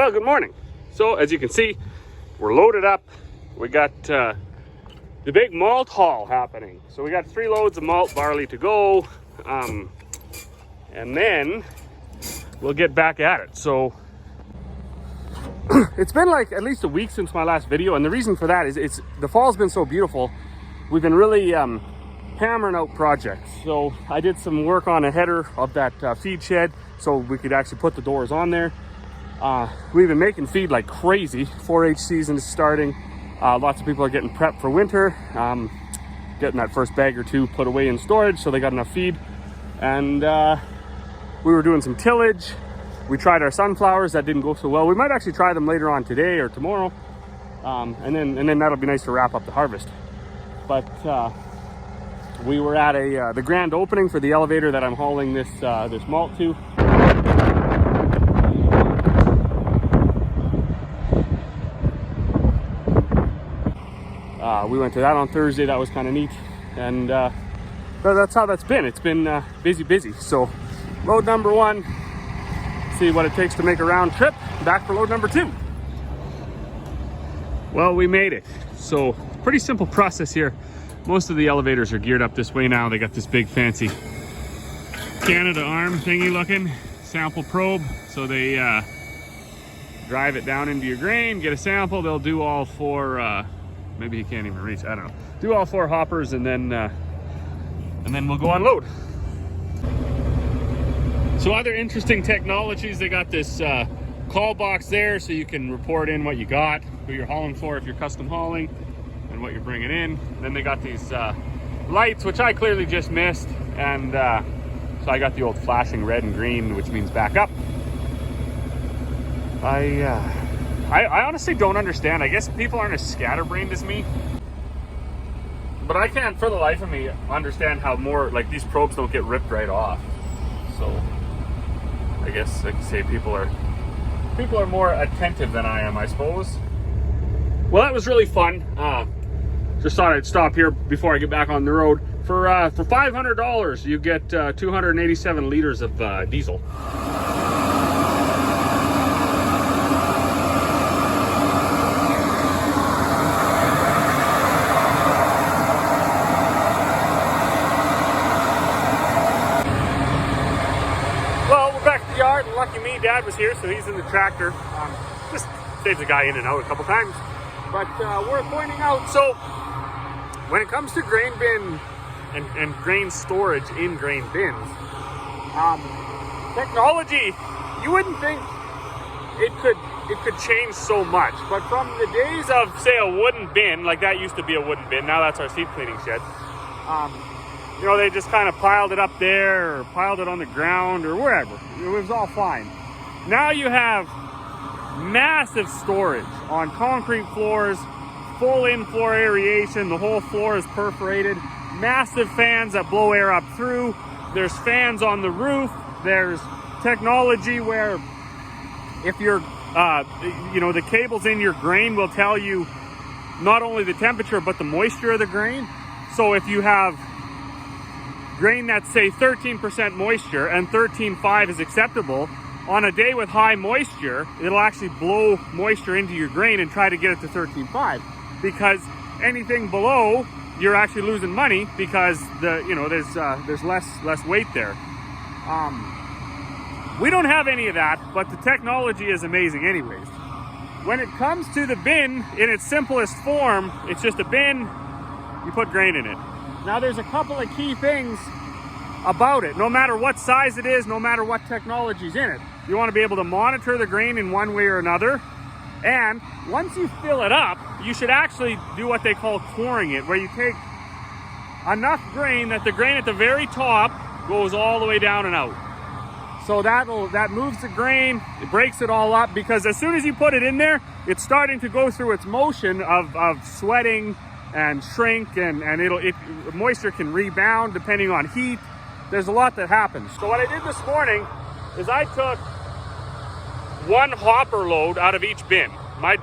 Well, good morning. So as you can see, we're loaded up. We got the big malt haul happening. So we got 3 loads of malt barley to go, and then we'll get back at it. So it's been like at least a week since my last video, and the reason for that is the fall's been so beautiful. We've been really hammering out projects. So I did some work on a header of that feed shed so we could actually put the doors on there. We've been making feed like crazy. 4-H season is starting. Lots of people are getting prepped for winter, getting that first bag or 2 put away in storage so they got enough feed. And we were doing some tillage. We tried our sunflowers. That didn't go so well. We might actually try them later on today or tomorrow, and then that'll be nice to wrap up the harvest. But we were at the grand opening for the elevator that I'm hauling this malt to. We went to that on Thursday. That was kind of neat, and that's how that's been. It's been busy. So load number 1, see what it takes to make a round trip back for load number 2. Well, we made it. So pretty simple process here. Most of the elevators are geared up this way now. They got this big fancy Canada arm thingy looking sample probe, so they drive it down into your grain, get a sample. They'll do all 4 maybe he can't even reach, I don't know. Do all 4 hoppers, and then we'll go unload. So other interesting technologies, they got this call box there so you can report in what you got, who you're hauling for if you're custom hauling, and what you're bringing in. Then they got these lights, which I clearly just missed, and so I got the old flashing red and green, which means back up. I honestly don't understand. I guess people aren't as scatterbrained as me, but I can't for the life of me understand how more like these probes don't get ripped right off. So I guess I can say people are more attentive than I am, I suppose. Well, that was really fun. Just thought I'd stop here before I get back on the road. For $500, you get 287 liters of diesel. Lucky me, Dad was here, so he's in the tractor. Just saves the guy in and out a couple times. But we're pointing out, so when it comes to grain bin and grain storage in grain bins, technology, you wouldn't think it could change so much. But from the days of, say, a wooden bin, like that used to be a wooden bin, now that's our seed cleaning shed. You know, they just kind of piled it up there or piled it on the ground or wherever. It was all fine. Now you have massive storage on concrete floors, full in-floor aeration. The whole floor is perforated. Massive fans that blow air up through. There's fans on the roof. There's technology where if you're, you know, the cables in your grain will tell you not only the temperature but the moisture of the grain. So if you have grain that's, say, 13% moisture and 13.5 is acceptable, on a day with high moisture, it'll actually blow moisture into your grain and try to get it to 13.5, because anything below, you're actually losing money because there's less weight there. We don't have any of that, but the technology is amazing anyways. When it comes to the bin in its simplest form, it's just a bin, you put grain in it. Now there's a couple of key things about it. No matter what size it is, no matter what technology's in it, you want to be able to monitor the grain in one way or another. And once you fill it up, you should actually do what they call coring it, where you take enough grain that the grain at the very top goes all the way down and out. So that moves the grain, it breaks it all up, because as soon as you put it in there, it's starting to go through its motion of sweating and shrink, and moisture can rebound depending on heat. There's a lot that happens. So what I did this morning is I took 1 hopper load out of each bin. My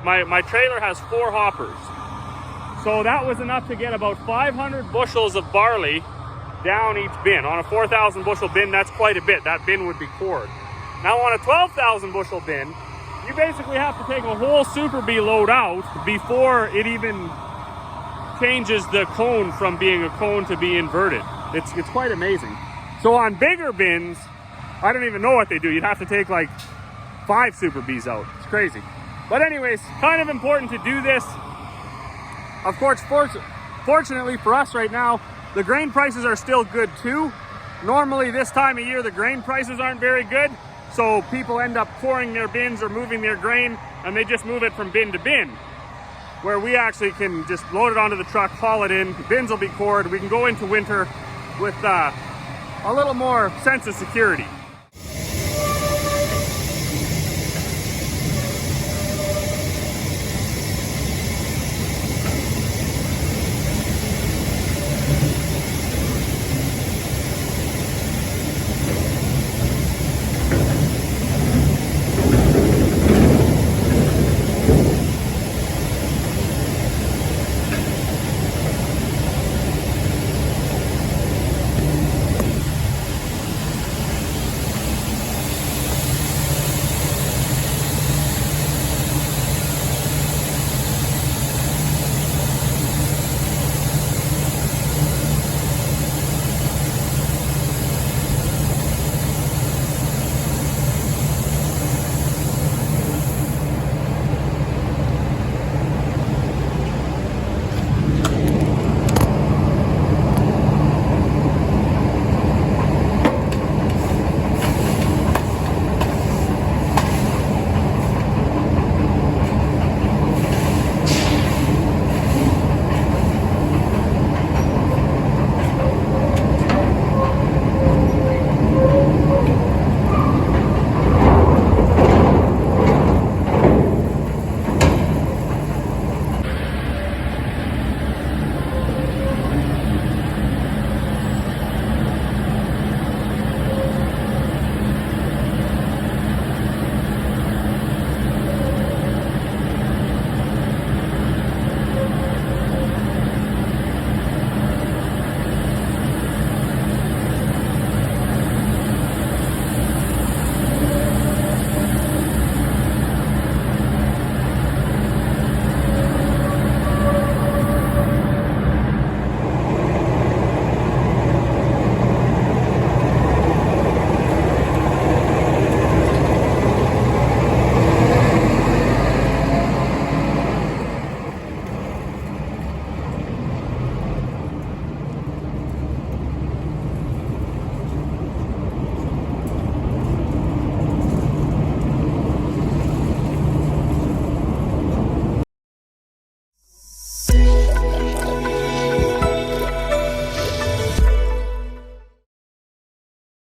trailer has 4 hoppers. So that was enough to get about 500 bushels of barley down each bin. On a 4,000 bushel bin, that's quite a bit. That bin would be cored. Now on a 12,000 bushel bin, you basically have to take a whole Super Bee load out before it even changes the cone from being a cone to be inverted. It's quite amazing. So on bigger bins, I don't even know what they do. You'd have to take like 5 Super Bees out. It's crazy. But anyways, kind of important to do this. Of course, fortunately for us right now, the grain prices are still good too. Normally this time of year, the grain prices aren't very good. So people end up pouring their bins or moving their grain, and they just move it from bin to bin. Where we actually can just load it onto the truck, haul it in, the bins will be cored, we can go into winter with a little more sense of security.